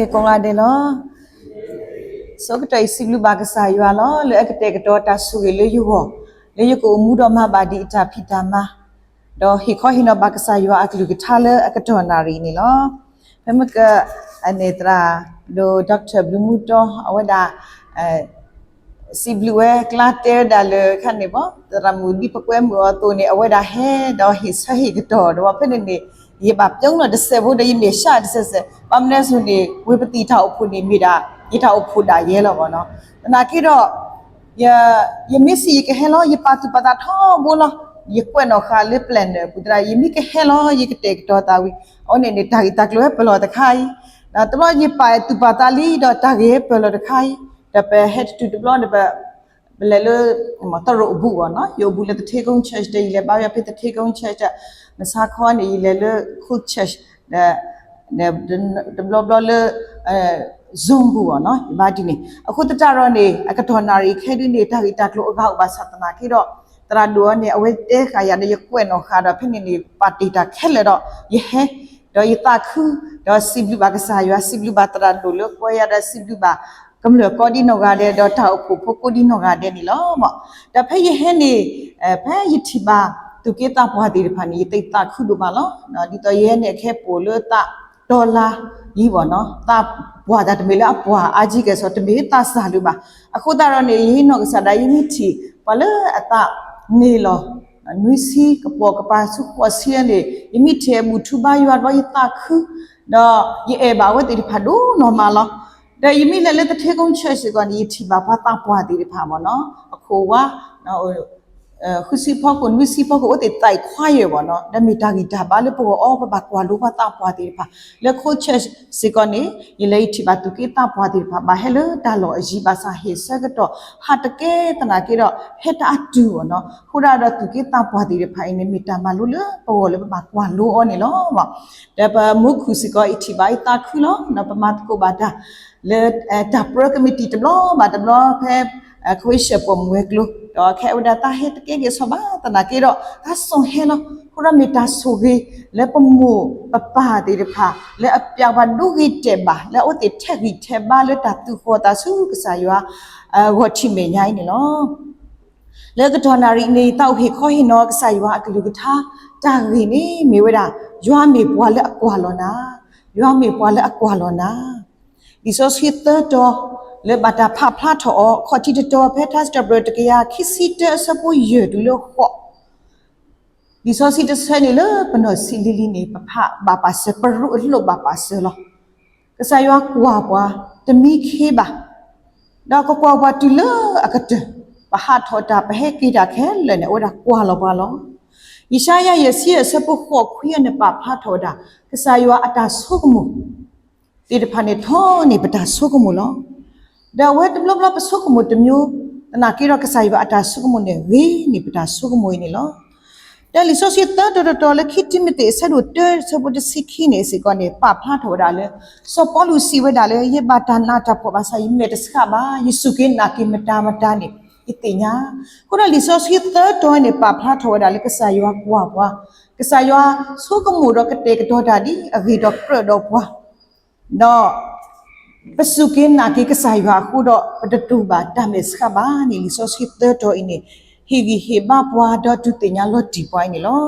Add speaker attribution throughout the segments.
Speaker 1: he konga de lo so ka tai siblu ba ka sa ywa lo le ka te ka do ta su ge le yu ho le yu ko mu do ma ba di ta phita ma do hi kho hi no ba ka sa ywa ak lu ka tha le ak do na ri ni lo phe ma ka ane tra do dr blue to awada siblu e klate da le khan ne bo tra mu di pakwe mu to ne awada he do hi sa hi ka do phe ne ne ye ba pyong no de se bo de ye sha de se pam ne su ne we pati tha ophu ne mi da ye tha ophu da ye lo bo no na ki do ye mi si ke hello ye pa tu pa da tho bo lo ye kwe no kha le plan ne pu tra ye mi ke hello ye ke te do ta wi o ne ne ta gi tak lo pe lo ta khai na to lo ye pa tu pa ta li do ta ge pe lo ta khai da pe head to the block ne pe le le ma ta ro bu wa no yo bu le the kong church de le ba ya pe the kong church ma sa kho ne le khu church the block le zoom bu wa no ba di ne akhu ta ro ne akathonari khe di ne ta gi ta klo aga ba satana ki do tra do ne awe te kha ya ne ye kwe no kha da phe ne party ta khe le do ye he do ye ta khu do siblu ba ka sa ya siblu ba tra do le ko ya da siblu ba cầm lửa có đi nấu gà để đó thảo phụ phụ đi nấu gà để đi lo mà đã phải như thế này phải như thì bà tụi kia ta bỏ đi phải như tây ta khu đồ mà lo nó đi tới như này khép bổ lửa ta đô la gì vậy nó ta bỏ ra thì mình là bỏ ai chỉ cái số thì mình ta xả được mà khu ta rồi này nó cái sao đấy như thì và lỡ ta nghe lo nuôi si cái bỏ cái ba số bỏ xia này như thì một chú ba yêu ăn bao ta khu đó như bảo cái thì phải đủ nó mà lo da yimi le le the kong church ko ni thi ba pha ta pwa ti pha mo no akho wa no khusi pho ko wi si pho ko te tai khwa ye bo no da mi ta gi da ba le po o ba kwa lu pha ta pwa ti pha le kho church si ko ni ye le thi ba tu ki ta pwa ti pha ba he le da lo ji ba sa he sa ga to ha ta ke ta na ki ro he ta atu bo no khu da do tu ki ta pwa ti pha ni mi ta ma lu le po le ba kwa lu o ni lo ba da ba mu khusi ko i thi ba i ta khu lo na pa ma ko ba da le ta pro committee to lo ba to lo phe khoi pom we klu do khe da ta he ke ge so ba ta na ke ro ta so he lo khura mi ta so ge le pom mu pa pa ti de pha le apya ba du gi te ba le o ti the gi the ba le ta tu kho ta su ka sa yo ho chi me nyai ni lo le ka thona ri ni tau he kho hi no ka sa yo a klu ka tha ta gi ni me we da yo me bwa le akwa lo na yo me bwa le akwa lo naဒီဆိုစဟစ်တော့လေဘာတာဖဖလာတော့ခေါတိတော့ဖက်သတ်တဘရတကရခိစီတစပူရဒူလို့ခေါဒီဆိုစီတဆနေလေပနောစီလီလီနေပဖဘာပါစပရုလို့ဘာပါစလောကဆာယောကွာပွားတမိခေပါတော့ကွာပွားတူလအကတပဟာထောတာပဟေကိတာခဲလဲနေဝဒကွာလောပါလောယရှာယယစီစပူခေါခွေးနေပဖထောတာကဆာယောအတာဆုကမှုဒီတဖာနေထောနေပတာဆုကမလို့ဒါဝဲတဘလဘလပဆုကမတမျိုးတနာကိရကဆိုင်ဘအတာဆုကမနေဝေးနေပတာဆုကမွေးနေလို့ဒါလီဆိုစီတာတော်လက်ခိတိမတေဆဒုတဲဆဘဒစီခိနေစီကနေပဖလာထော်ဒါလေစောပေါ်လူစီဝဲဒါလေယေဘာတနာတာပေါ်ပါဆိုင်မေတစခဘာယေစုကိနာကိမတာမတာနေအတိညာကိုရလီဆိုစီတာတော်နေပဖလာထော်ဒါလေကဆာယောကွာပွားကဆာယောဆုကမှုတော့ကတေကတော့ဒါဒီအဂီတော့ပြတော့ပွားတော့ပစုကင်းနာကိကဆိုင်ဘာခုတော့ပတတူပါတမစ်ခဘာနီလီဆိုစခစ်တော့အင်းဟီဂီဟေဘာပွားတော့တူတင်ညာလော့တီပွိုင်းနီလော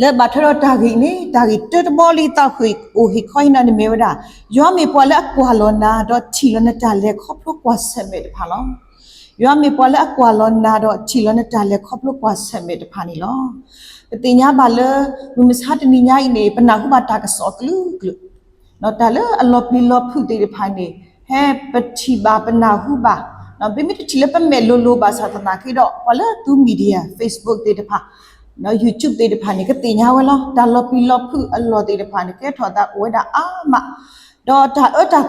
Speaker 1: လေဘာထရတာဂီနေတာဂီတဘောလီတောက်ခွေအိုဟီခွိုင်းနာနေမေဝဒါယောမေပွာလက်ကွာလောနာတော့ချီလောနတာလေခေါပလို့ကွာဆမေတဖာလောယောမေပွာလက်ကွာလောနာတော့ချီလောနတာလေခေါပလို့ကွာဆမေတဖာနီလောတင်ညာဘာလေမမစဟာတနီညာနေပနာခုဘာတာကစောကလူကလူနော်တာလေအလောပလီလောဖုတေဖိုင်နေဟဲပတိဘာပနာဟုဘာနော်ဘိမတချီလပမဲလိုလိုဘာသာတနာခိတော့ဝလာတူမီဒီယာ Facebook တေတဖာနော် YouTube တေတဖာနေကတင်ညာဝလောတာလောပလီလောဖုအလောတေတဖာနေကဲထော်တာဝဲတာအာမတော့တာ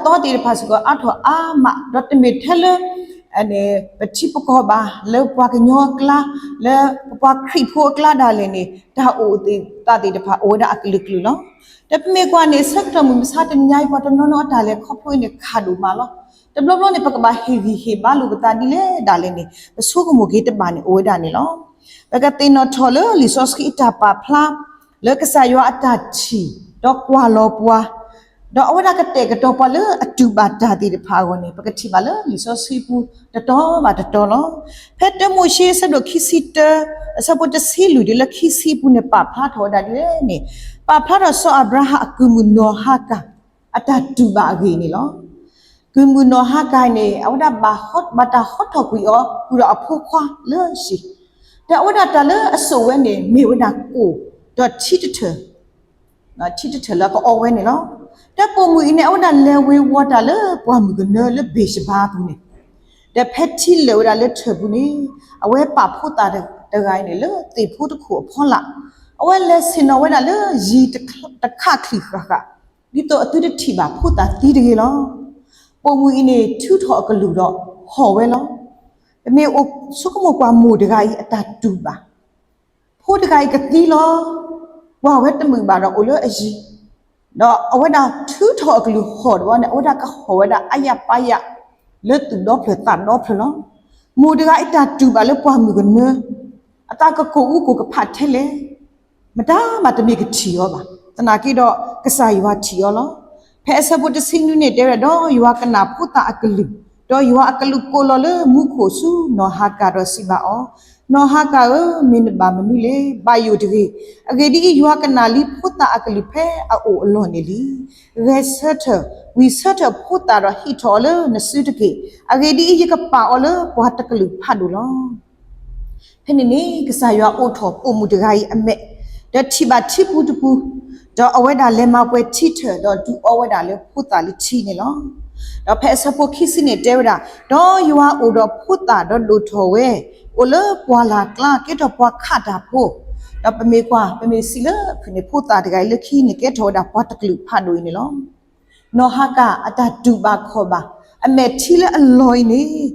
Speaker 1: တော့တေတဖာစကအထော်အာမတော့တမီထဲလေအနေပတိပကောဘာလေပွားကညောကလာလေပွားခိဖိုကလာဒါလည်းနေတာအိုတေတာတေတဖာဝဲတာအကလုကလူလောတပမေကွာနေဆက်တမှုမစားတညာပေါ်တနော်တာလေခေါပွေးနေခါလူမလောတဘလဘလနေပကဘာဟီဟီဘာလူကတာဒီလေဒါလေနေပဆုကမဂေတပါနေအိုဒါနေလောပကတေနော်ထော်လလီဆော့စကီတာပါဖလာလေကဆာယောအတချီတော့ကွာလောပွား đó ở đây cái đó bao lỡ atu bata thì phá còn này bác sĩ bao lỡ lý do suy bu đó mà đó nó hết đó mua xe sao được khi xịt sao bây giờ xí lùi đi là khi xí bu này bà phá thôi đã đấy này bà phá đó so Abraham cứ muốn nó ha cả atu bà gì này lo cứ muốn nó ha cái này ở đây bà ta hot thôi quý ó quý đó phụ khoa lỡ gì đó ở đây ta lỡ số này mi ở đây cổ đó chỉ được nó chỉ được là có ô này lo đã bộ mũi này ở đây leo về water lỡ bộ mũi cái nơi lỡ bể sập ba bu này đã phết chi lỡ đã lỡ thở bu này ở đây bà phụ ta được cái này lỡ tỷ phụ được khổ phong lạ ở đây lỡ xin ở đây lỡ gì được khắc khỉ cả đi tôi được thì bà phụ ta tí được lo bộ mũi này thứ thọ cái lũ đó họ về lo mẹ ô số có một quả mù được cái ta tu bà phụ được cái tí lo wow hết tấm mừng bà đó ôi lỡ gì đó ở đây thứ thọ cái lũ họ đó này ở đây cái họ đó ai ya lỡ từ đó phải tàn đó phải lo mù được cái ta tu bà lỡ qua mù gần nữa ta cái cổ cái phát thế lẽ mà ta cái chiều bà ta nói cái đó cái sai vào chiều lo phải sao bữa sinh này để đó yêu cái nào phụ ta cái lũ đó yêu cái lũ cô lo lỡ mù khổ su nó ha cả rồi xí bà ó nó ha cả mình bà mình lẽ bà yêu đi cái đi yêu cái nào li phụ ta cái lũ phải ô lo này li researcher phụ ta rồi hít thở lỡ nó suy cái đi cái bà lỡ qua cái lũ phá đủ lo thế nên cái sai yêu ô thọ ô mù cái mẹ đó chỉ bà chỉ bu đó ở đây là mà quay teacher đó du ở đây là phụ ta là chi này lo đó phải sao phụ khi xin này đều đó yêu ở đó phụ ta đó đồ thổi ở lỡ qua là cái đó qua khát đạp phụ đó bên mình xí lỡ phải phụ ta thì cái lỡ khi này cái thổi đạp qua tắc lụp phá đuôi này lo nó ha cả ta du ba khó ba mẹ chi là lôi này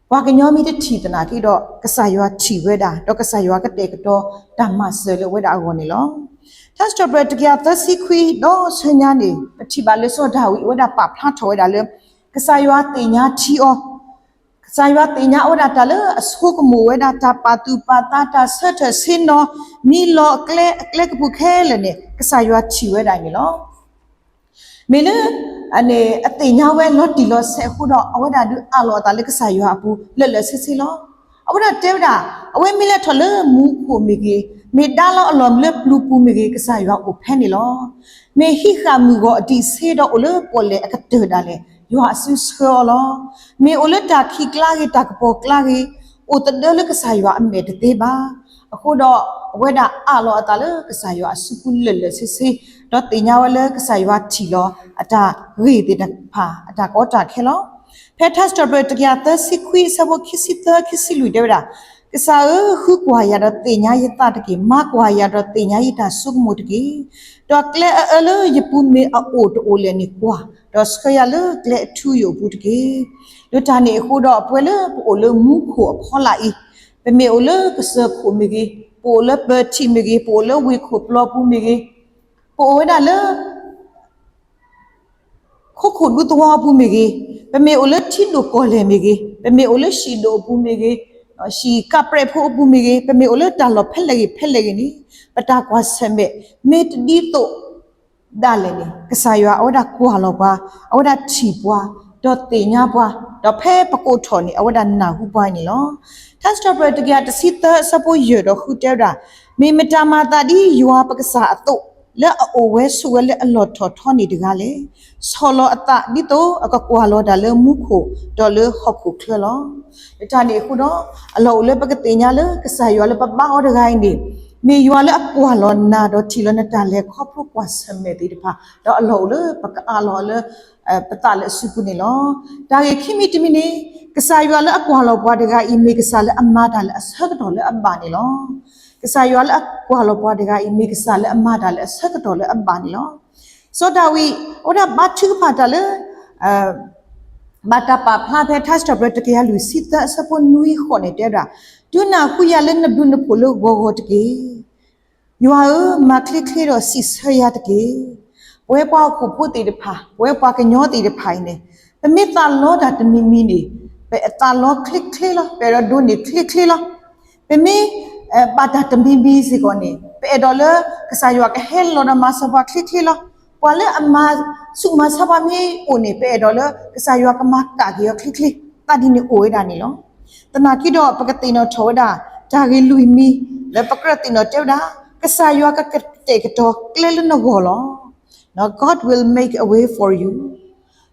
Speaker 1: qua cái nhóm mình thì tận cái đó cái sai yêu chi về đó cái sai yêu cái đấy cái đó đam mê sờ lỡ về đó này loถ้าจบเรื่องที่จะสิคุยดูเช่นนี้ที่บ้านเราสอนดาวิว่าปรับพลาดถอยได้เลยก็ใส่ว่าตีนี้ที่อ๋อใส่ว่าตีนี้ว่าแต่เลยสุกมัวว่าแต่ปัตตุปัตตาแต่เสร็จสิ้นเนาะมีหลอกเล็กผู้แค่เลยเนี่ยก็ใส่ว่าชีวิตได้เนี่ยเนาะมีเลยอันนี้ตีนี้ว่าลดดีลดเสียคู่ดอกว่าดูอาลอแต่เลยก็ใส่ว่าผู้เลื่อนเสียเนาะว่าเจ้าด่าว่ามีเลยทะเลมูคู่มีกี่มีด้านละอารมณ์เล็บลูปูมีกี่ก็ใส่ว่าอุปนิลอมีฮิขามือก็ดีเสียดอกเล็บปวดเลยก็เดินได้เลยอยู่หาซื้อเสื้อลอมีอุลตาขี้กล้ากี่ตากปอกล้ากี่อุตเดินเลยก็ใส่ว่าเม็ดเตบ้าคู่ดอกเวลาอาลอตาเลยก็ใส่ว่าสุกุลเลยสิดอกตีนาวเลยก็ใส่ว่าทีลออาจจะรีดดักผ้าอาจจะก็จัดแค่ลอเพทัสจอบเบตกี้อาตสิคุยสาวคิสิลุยเดียวดาก็สาวคือกว่าอยากตีนายตาตะกี้มากกว่าอยากตีนายตาสุกมุดกี้ดอกเล่เลยญี่ปุ่นมีอาโอตโอเลนิกว่าดอกสกยาเลยเล่ทุยบุตรกี้ดูตาเนี่ยคู่ดอกเปเลยโอเลมุขหัวพอไหลเป็นเมโอเลก็เสือคู่มีกี้โอเลเปิดทีมีกี้โอเลวิขบลอปูมีกี้โอเวดาเลยข้อขุนกุตัวปูมีกี้เป็นเมโอเลที่ดูกอเลมีกี้เป็นเมโอเลชีโดปูมีกี้ชีกับเปรพูบุมิเกเป็นเมโอเลตาลอเพลกินี่ปะตากว่าเสเมเมตดีโตดาเลนี่กษายว่าเอาดากว่าลอว่าเอาดาชีบว่าดอตีญาว่าดอเพปะโกทอนี่เอาดานาหูบายนี่ลอถ้าสตรอเบอร์ตะกะตะสิตะสะโปเยดอฮูเตดาเมมตามาตาดียัวปะกษาอโตและโอเวสุเวเลอลอทอทอนี่ดะกะเลซอลออตะดิโตอะกะกว่าลอดาเลมุโคดอเลฮอกคุเคลอจานี่คู่เนาะอโลเลปะกะติญาเลกษายว่าเลปะบ้าออดะกายนี่มียัวเลอะกว่าลอนาดอทีลอนะตาเลครอบครัวกว่าเสเมติดะพาดออโลเลปะกะอาลอเลปะตาเลสุกุนี่ลอดาเกคิมิติมินี่กษายว่าเลอะกว่าลอบวาดะกายอีเมกษาเลอะมาดาเลอะสักดอเลอะบานี่ลอกษายว่าเลอะกว่าลอบวาดะกายอีเมกษาเลอะมาดาเลอะสักดอเลอะบานี่ลอโซดาวีโอดาบาชึกพาตาเลบัตรปาพาเพทัสตบรตกี้ลุสิตาสปนนุยขอเนี่ยเดราดูน่าคุยาเลนนับดูนพลโกโกตกี้ยัวมาคลิกรอสิสเฮียตกี้เวปาคุพูติดพาเวปาเกญอติดพายเนี่ยเป็นมิตรลอดัตมีมีนี่เป็นตาลอคลิกละเป็นดูนี่คลิกละเป็นมิบัตรตมีมีสิก่อนนี่เป็นดอลลาร์ก็สายว่าเฮลลอนามาสวะคลิกละ ပွာလေအမစုမဆပါမြေအိုနေပဲတော့လေကစားရွာကမကာကီရခလစ်ခလစ်တာဒီနေအိုရတာနေလောတနာကိတော့ပကတိနော်ထောဒါဒါကြီးလူမီလေပကရတိနော်တဲဒါကစားရွာကကတေကတော့ကလဲလနော်ဘောလော Now God will make a way for you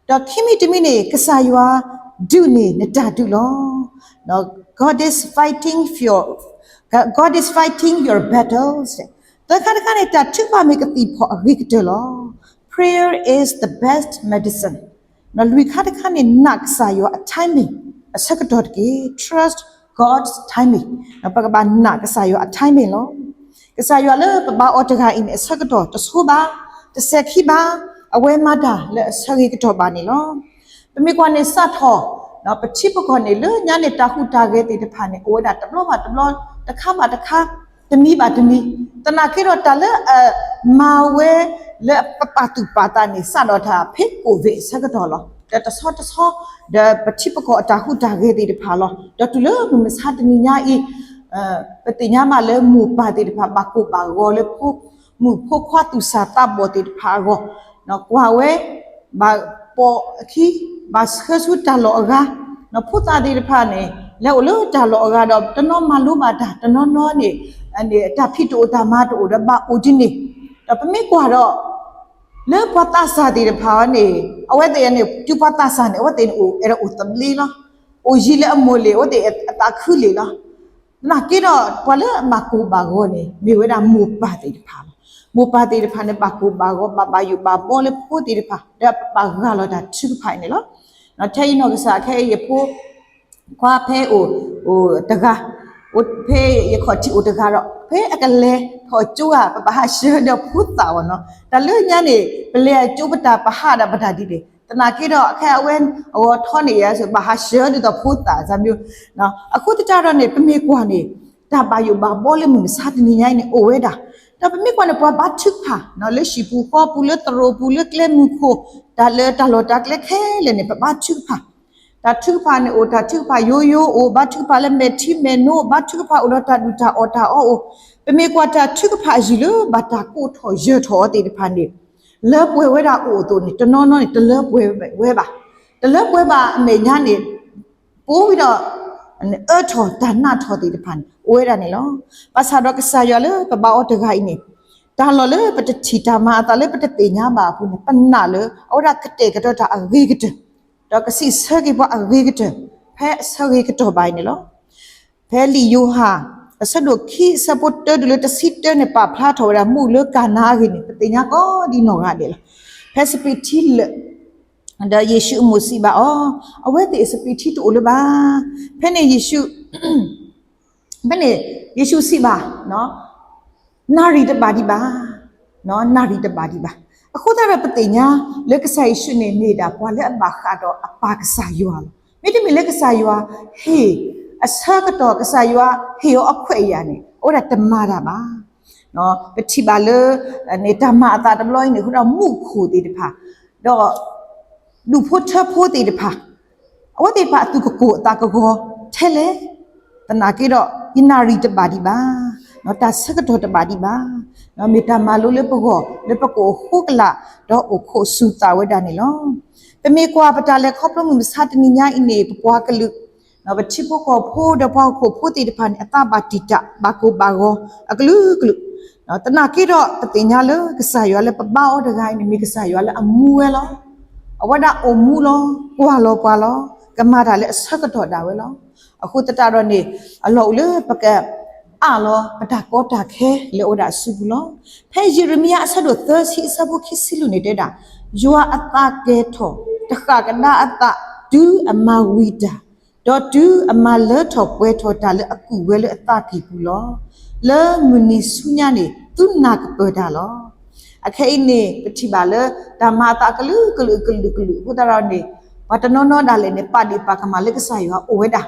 Speaker 1: တော့ခိမီတမီနေကစားရွာဒုနေနတာဒုလော Now God is fighting your battles တခါတခါနေတာချစ်ပါမေကတိဖို့အဂိကတလော Prayer is the best medicine နော်လူခါတခါနေနက်စားရွာအတိုင်းမီအစကတော့ကေ trust God's timing နော်ပကဘာနကစားရွာအတိုင်းမီလောကစားရွာလေပဘာအော်တခါအင်းအစကတော့တဆိုးပါတဆက်ခိပါအဝဲမတာလေအစရိကတော့ပါနေလောပမေကွာနေစတ်ထောနော်ပချိပကောနေလေညနေတာခုတာခဲ့တဲ့တဖာနေအိုးတာတဘလောပါတဘလောတခါပါတခါတမီပါတမီတနာခေတော့တလေမာဝဲလေပတူပါတာနေစတော့တာဖိကိုဝေစကတော့လောတဆောတဆောဒပချိပကောတာခုတာခဲ့တဲ့တဖာလောဒတူလေမစတနီညာဤပတိညာမလေမူပါတဲ့တဖာဘကုပါဂောလေဖုမူဖုခွာတူစာတဘောတဲ့တဖာဂောနော်ကွာဝဲဘာပေါ်အခီဘာစခဆုတလောကနော်ဖုတာတဲ့တဖာနေလဲ့လို့တလောကတော့တနောမလူပါတာတနောနောနေအနေတဖိတိုတာမတိုရဘာအိုဂျင်းနေတပမေကွာတော့လေပတာစာတဲ့တဖာနေအဝဲတဲ့နေကျူပတာစာနေဝတဲ့အိုအဲ့ဒါအိုတမလီလားအိုဂျီလေအမိုလေဝတဲ့အတာခူလေလားနာကေတော့ဘလေမကူဘာဂောနေမြေဝဲတာမူပါတဲ့တဖာမူပါတဲ့တဖာနေဘာကူဘာဂောဘာယူဘာပေါ်လေပိုတဲ့တဖာဒါဘာဂါလောတာချူဖိုင်နေလားနော်ထဲရင်တော့ကစားခဲရဖို့ခွာဖဲအိုတကားအိုဖဲရခေါ်ချီအိုတကားတော့ဖဲအကလဲခေါ်ကျူဟာပဟာရှေတော့ဖုတာဝနော်ဒါလွညနေပလေကျူပတာပဟာတာပတာဒီတယ်တနာကေတော့အခက်အဝဲဟောထောနေရဆိုပဟာရှေတော့ဖုတာဇာမျိုးနော်အခုတကြတော့နေပမေကွာနေဒါပါယူဘာဘောလေမစားတနေညိုင်းနေအိုဝဲတာဒါပမေကွာနေပွားဘာချစ်ဖာနော်လေရှိပူခေါ်ပူလေတရိုပူလေကလဲမှုခိုဒါလေတလောတာကလဲခဲလေနေဘာချစ်ဖာတာထုဖာနေအိုတာထုဖာယိုယိုအိုဘာထုဖာလဲမေတီမေနိုဘာထုဖာအိုတာဒူတာအော်တာအိုပမေကွာတာထုဖာဂျီလိုဘာတာကိုထော်ရထော်တဲ့ဖာနေလဲပွဲဝဲတာအိုတိုနေတနောနောနေတလဲပွဲဝဲပါတလဲပွဲပါအမေညာနေပိုးပြီးတော့အော်ထော်တနာထော်တဲ့ဖာနေဝဲတာနေလောပါစာတော့ကစားရလဲပပအော်တခိုင်းနေဒါလောလေပတချီတာမာတာလေပတတေညာပါဘူးနေပနာလေအော်ရကတဲ့ကတော့တာအဝေးကတဲ့တော့ကစီဆကေဘအဝေကတဖဲဆကေကတော့ဘိုင်းနော်ဖဲလီယိုဟာအစဒိုခီစပေါ်တဒလတစီတနေပါဖလာထော်ရမှုလကနာဂိနေပတိညာကောဒီနော်ကတယ်ဖဲစပီတီလဒါယေရှုမူစီဘာအော်အဝဲတေစပီတီတူလဘာဖဲနေယေရှုဘယ်နေယေရှုစီဘာနော်နာရီတပါဒီဘာနော်နာရီတပါဒီဘာအခုတရပတိညာလက်ကဆိုင်ရှုနေနေတာဘွာလက်အပါခါတော့အပါကစားရွာမိတိမလက်ကစားရွာဟေးအစကတော့ကစားရွာဟေးရောအခွေရနေဩဒါတမတာပါနော်ပတိပါလေနေတမအတာတဘလို့နေခုတော့မှုခိုသေးတဖာတော့လူဖို့ထဖို့သေးတဖာအဝတ်တေပါသူကိုအတာကောထဲလေတနာကေတော့อินารีတပါဒီပါနော်တာစကတော့တပါဒီပါနော်မေတ္တာမလို့လေပကောလေပကိုခုကလာတော့အခုစူတာဝဒနေလောပမေကွာပတာလေခေါပလို့မစတနိညာအင်းနေပွားကလူနော်ပချိပကောဖိုးတော့ပေါ့ခုဖိုးတီတဖန်အတပါတိတဘာကိုဘာကိုအကလူကလူနော်တနာကေတော့ပတိညာလေကစားရလေပပအောတကိုင်းနေမိကစားရလေအမူဝဲလောအဝဒအမူလောကွာလောကမတာလေအစကတော့တာဝဲလောအခုတတတော့နေအလောက်လေပကအာလောပတာကောတာခဲလေဩဒါစုဘူးလောဖဲယေရမီယာအဆက်တို့သစီစဘုခိစီလူနေတဲ့တာယွာအတာကဲထောတခကနာအတာဒူအမဝီတာတော့ဒူအမလဲထောပွဲထောတာလေအကူဝဲလေအတာကီဘူးလောလဲမူနီဆုညာနေသူနာကပဒါလောအခဲနေပတိပါလေဓမ္မတာကလူဘုဒ္ဓရောနေဘတ်နောနောဒါလေနေပါဒီပါကမလေကဆာယောအိုဝဲတာ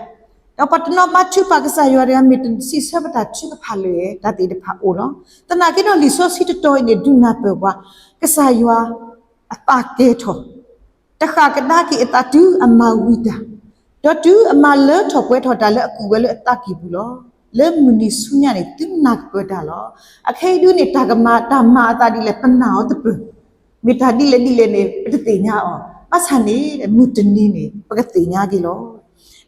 Speaker 1: တော့ပတနောမချူပါကစားရရမီတစီဆဘတာချူဖာလေတတိတဖာအိုနော်တနာကေတော့လီဆိုစီတိုနေဒူနာပေဝါကစားရအတာကေထောတခါကဒါကီအတာတူအမဝီတာတော့တူအမလဲထောပွဲထောတာလဲအကူဝဲလဲအတာကီဘူးလောလဲမူနီဆုညာနေတင်နာပဒါလောအခဲဒူနေတာကမတာမာတာဒီလဲပနာောတပ မေတာဒီလေနေပတတိညာအောအဆန်နေမူတနီနေပကတိညာကြီးလော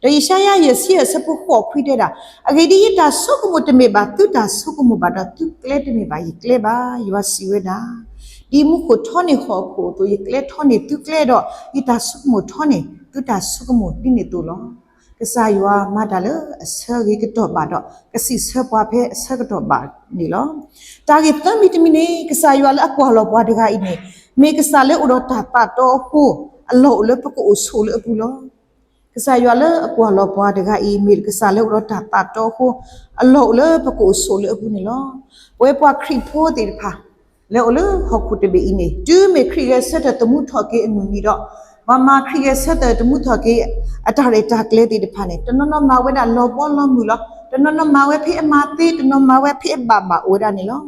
Speaker 1: တရရှာရရစီစပုခောခွိတဲ့တာအဂေဒီယတာဆုကမတမေပါတူတာဆုကမဘာတော့တူကလေတမေပါယကလေပါယဝစီဝဒါဒီမုကိုထောနေခောကိုတူယကလေထောနေတူကလေတော့ယတာဆုကမထောနေတူတာဆုကမတိနေတူလောကစားယွာမတာလေအစရေကတော့ပါတော့ကစီဆပွားဖဲအစကတော့ပါနေလောတာဂီတမီတမီနေကစားယွာလေအကွာလောပွားတကအိနေမေကစားလေဥတော်တာတာတော့ကိုအလောလေပကိုဆူလေအပူလောကစားယွာလေအကွာလောပွားတကအိမေကစားလေဥတော်တာတာတော့ကိုအလောလေပကိုဆူလေအပူနေလောဝဲပွားခရီဖိုးတေဖာလေအလေဟောက်ခုတဘေနေဒူမေခရီရဆက်တမှုထော်ကေအမှုနီတော့မမခရီးဆက်တဲ့တမှုထော်ကေအတာရတာကလေးတွေဖာနေတနနမဝဲတာလောပေါ်လောမူလောတနနမဝဲဖေအမသေးတနမဝဲဖေဘာဘာဝဲတာနေလော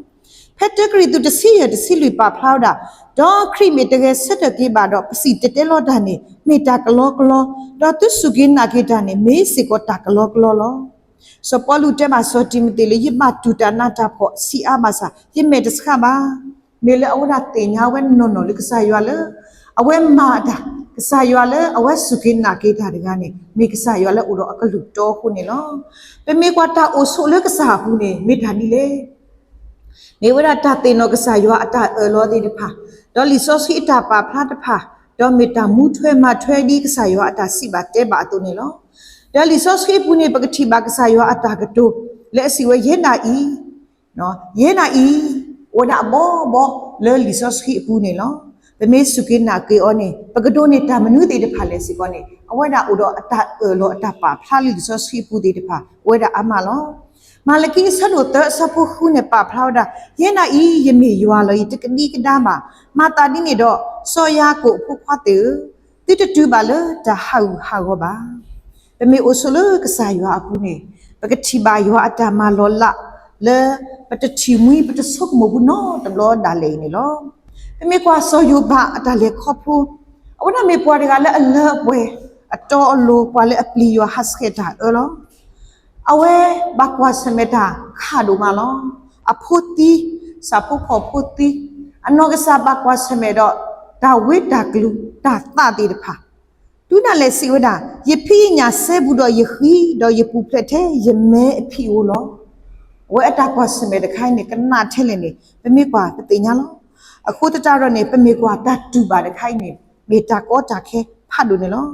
Speaker 1: ဖက်တကရီတူတစီရတစီလူပါဖလာတာဒေါခရီမေတကယ်ဆက်တဲ့ကေပါတော့ပစီတတဲလောတာနေမေတာကလောကလောတော့သူစုကင်းနာကေတာနေမေစီကိုတာကလောကလောလောစပေါ်လူတဲမှာစောတိမတေလေယမတူတာနာတာဖို့စီအာမစာယမေတစခပါမေလေအဝရတေညာဝဲနော်နော်လိကစားရွာလေအဝဲမာတာကစားရွာလေအဝဲစုကင်းနာကေတာတကနေမေကစားရွာလေဥတော့အကလူတော့ခုနေလောပမေကွာတာအိုဆိုလေကစားဘူးနေမေတာနီလေမေဝရတာတေနောကစားရွာအတာလောဒီတဖာဒေါ်လီဆိုစီတာပါဖလာတဖာဒေါ်မေတာမူထွဲမထွဲဒီကစားရွာအတာစီပါတဲပါတုန်နေလောဒေါ်လီဆိုစီပူနေပကတိပါကစားရွာအတာကတိုလက်စီဝဲရဲနာဤနော်ရဲနာဤဝဒဘောလေလီဆိုစီပူနေလောပမေစုကိနာကေအောနေပကတိုနေတာမနုတေတဖာလဲစီကောနေအဝဲတာဥတော့အတာလောအတာပါဖလာလီဆိုစီပူတေတဖာဝဲတာအမလောမာလကီဆနိုတဆပူခုနေပါဖလာတာယေနာဤယမေယွာလောတကနီကဒါမာတာဒီနေတော့စောယာကိုဖုခွတ်တေတိတတူပါလေတဟောဟာပါပမေအိုဆလကဆာယွာအခုနေပကတိပါယွာအတာမလောလာလေပတချီမွီပတဆုတ်မဘူးနော်တလောဒါလေနေလောမေကွာဆိုယူဘာအတလေခေါဖူအဝနာမေပွားတကလည်းအလပွဲအတော်အလိုပွားလည်းအပလီယဟတ်စခေတာလောအဝဲဘကွာစမေတာခါဒူမလောအဖူတီစာဖူခေါဖူတီအနောကစားဘကွာစမေတော့ဒါဝိတာကလူဒါသတိတဖာဒုနာလေစီဝဒယဖိညာဆေဘူးတော့ယခီတော့ယပူဖလက်တဲ့ယမဲအဖီဦးလောဝဲအတာကွာစမေတခိုင်းနေကနာထဲလေနေပမေကွာတတိညာလောအခုတကြတော့နေပမေကွာတတူပါတခိုင်းနေမေတာကောတာခဲဖတ်လို့နေလော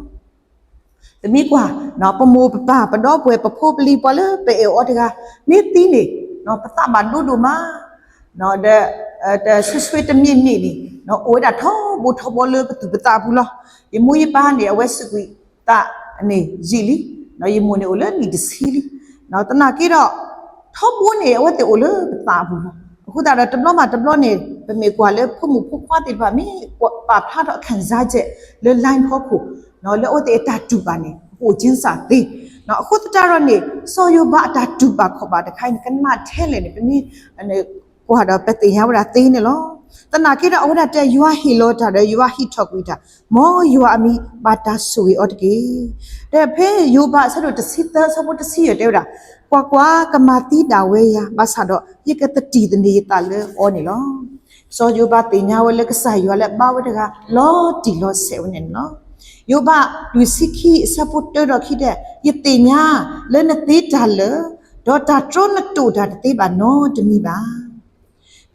Speaker 1: တမိကွာနော်ပမိုးပပပတော့ပွဲပဖိုးပလီပေါ်လေပေအော်တကမေတီနေနော်ပသဘာဒူဒူမာနော်တဲ့ဆွဆွတမြင့်မြင့်နေနော်အိုးတာထောဘူထောဘလေပတူပတာဘူးလားယမူယပါနေအဝဲစကွီတာအနေဂျီလီနော်ယမူနေအိုလေနီဒစီလီနော်တနာကေတော့ထောဘူးနေအဝဲတေအိုလေပတာဘူးအခုတာတော့တဘလမှာတဘလနေပမေကွာလေဖမှုဖခွားတေပါမီပါဖာတော့ခန်းစားချက်လေလိုင်းဖို့ခုနော်လေအိုတေတာတူပါနေဟိုချင်းစာသေးနော်အခုတကြတော့နေစောယဘတာတူပါခေါ်ပါတခိုင်းကနထဲလေနေပမီအနေကွာတော့ပတေရဝတာသေးနေလောတနာကေတော့အဝဒတဲ့ယူဟီလောတာတဲ့ယူဟီထောက်ကွီတာမောယူအမီဘာတာဆူရီအော်တကေတဲ့ဖေယူပါဆလို့တစီတဆဖို့တစီရတဲ့တာကွာကမာတီတာဝဲရဘာသာတော့ယကတတီတနေတာလေအော်နေလောစောယူပါတင်ညာဝဲလကဆိုင်ယူလဲဘာဝတကလောတီလောဆေဝနေနော်ယူပါလူစီခီစပုတ်တော့ခိတဲ့ယတင်ညာလဲနသေးတာလေဒေါ်တာထရနတူတာတေးပါနော်တမီပါ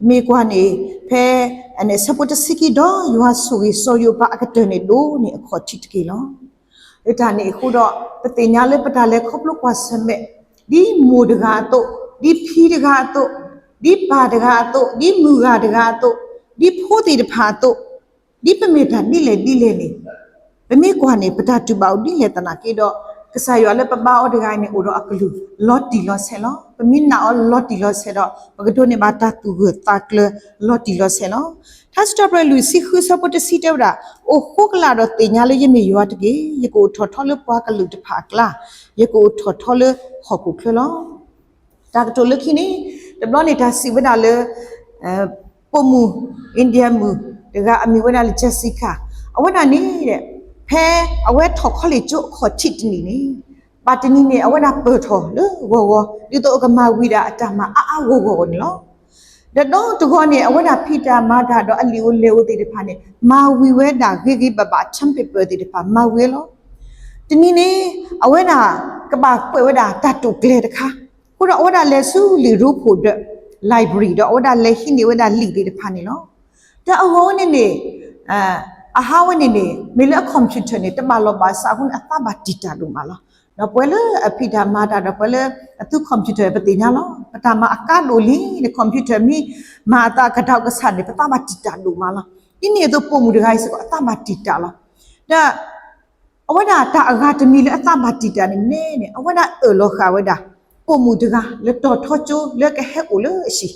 Speaker 1: မေကွာနေဖဲအနေစပုတ်စီခီတော့ယူဟာဆူရီစောယူပါအကတဲ့နေလို့နေအခေါ်ချစ်တကေလောအဲ့ဒါနေခုတော့ပတင်ညာလဲပတာလဲခေါပလို့ကွာစမဲဒီမူတကာတော့ဒီဖီတကာတော့ဒီပါတကာတော့ဒီမူကတကာတော့ဒီဖိုးတီတဖာတော့ဒီပမေတာနိလေနေပမေကွာနေပတာတူပါဦးဒီလေတနာကေတော့ကစားရလဲပပအော်တကိုင်းနေဦးတော့အကလူလော့တီလော့ဆဲလောပမင်းနာအော်လော့တီလော့ဆဲတော့ပကတိုနေဘာတာတူကတာကလလော့တီလော့ဆဲလောသတ်စတပရလူစီခုစပတစီတေဝရာအိုခုကလာတော့တင်ညာလေးရမေရွာတကေယကိုထော်ထော်လပွားကလူတဖာကလာယကိုထော်ထော်လခေါကုဖလောတာကတိုလခိနေတဘလနေတာစီဝဒါလေပမူအိန္ဒိယမူတကအမီဝဒါလေချက်စီကာအဝဒါနေတဲ့ဖဲအဝဲထော်ခလေကျို့ခေါ်ချစ်နေနေပါတနီနေအဝဲဒါပေါ်ထော်လေဝဝဒီတော့ကမဝီဒါအတမအာဝဝနော် The no to go near what a Peter Mada do a little the pane. Ma we wear that gigi baba champion the pan ma willow. The nini a wena kabak weda tattoo clear the car. Who the order lesu li rupu the library the order le hindi weda lead the panino. The a one in it a how in it miller computer net the maloba sabun a tabatita lumala. No puede a Peter Mada the puede a two computer patina lo, but I'm a cadoli, the computer me, Mata Catauga Sunday, but Tamatita lumala. In the Pomudize got Tamatita. The what I got a meal at Tamatita in Nene, what I loca weda, Pomudiga, let Tocho, look a heckle, she.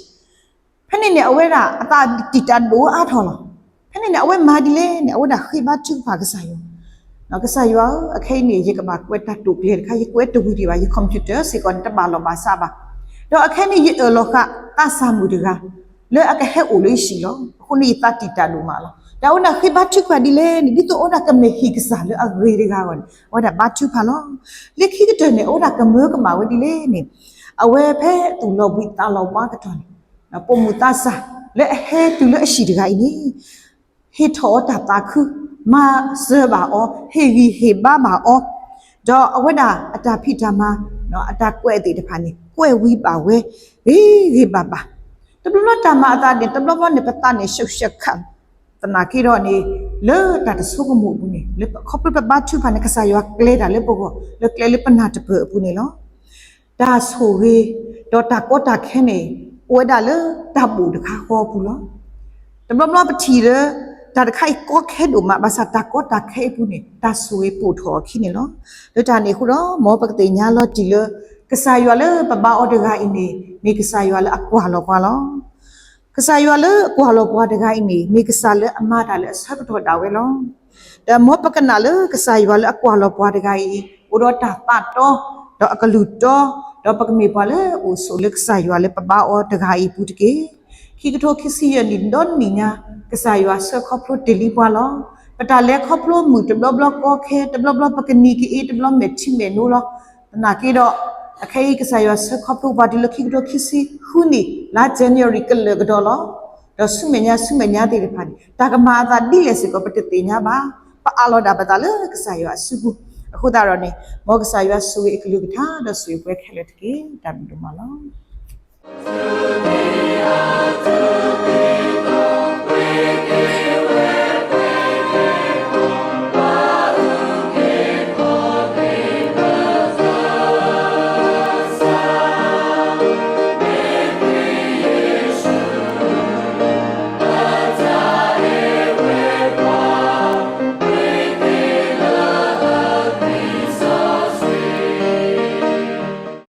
Speaker 1: Penny awera, a Tita do at all. Penny away Madeleine, I would have him to Pagasayo. နော်ကစားရွာအခင်းနေရကမှာကွက်တတူကလေးခါရကွက်တူဒီပါရကွန်ပျူတာစီကွန်တဘာလောပါစားပါတော့အခင်းနေရလောကတဆာမှုတကလဲအခဟဲအိုလေးရှိလောခုနေတတိတလူမလားဒါဦးနာခိဘတ်ချခွာဒီလေဒီတော့အော်ဒါကမေဟိကစားလဲအဂရီရကဝန်ဝဒါဘတ်ချဖာလောလက်ခိကတဲ့နေအော်ဒါကမေကမှာဝဒီလေနေအဝဲဖဲသူလောဘီတာလောပါကတော်နော်ပုံမူတဆာလဲဟဲတူလဲရှိတကအိနေဟိထောတာတာခုมาเสือบาอ๋อเฮบ้าบาอ๋อดออวดาอตาพิจามาเนาะอตากล้วยติตะพานี่กล้วยวีบาเวเฮบาบาตบลอตามาอตาเนี่ยตบลอเนี่ยปะตาเนี่ยชุกคันตนาคิรอนี่เลอตาตะสุกหมู่บุนี่เลขอบปะบาชุพานี่กะสายอเกลดาเลปโกเลเกลเลปนาตะเปปุนี่เนาะดาโซเวดอตาโกตาแค่นี่อวดาเลตาบูตะคาคอปุเนาะตบลอปะทีเลตาไข่ก็แค่ดูมาภาษาตาก็ตาแค่พูนี่ตาสวยปูถอขี้นี่เนาะแล้วจานนี้คุณเนาะหมอปกติญาลอจิเลกษายเลปะบาออดกาอินี่มีกษายเลอักวาลอกวาลอกษายเลอักวาลอกวาดกาอินี่มีกษาเลอมาดาเลสับถอดาเวลอแต่หมอปกนาเลกษายเลอักวาลอกวาดกาอิอุดตาปาตอดอกลุตอดอปกมีปาเลอุสุเลกษายเลปะบาออดกาอิปุตเกခိကထိုခိစီယနိဒွန်နိညာကဆာယွာဆခဖလိုတလီပွာလောပတာလက်ခဖလိုမူတဘလဘလကောခဲတဘလဘလပကနီကီတဘလမက်ချိမေနိုလောတနာကေတော့အခေကဆာယွာဆခဖလိုပါဒီလခိကထိုခိစီခူနီလာဇန်နဝါရီကလေကတော့လောတော့ဆုမညာတေဖာဒီတာကမာသာဒီလက်စကပတတေညာပါပါအလောဒါပတာလကဆာယွာဆုကူအခုဒါရောနေမောကဆာယွာဆုအကလူကထားတော့ဆုပွဲခဲလက်ကေတမ်ဒမလော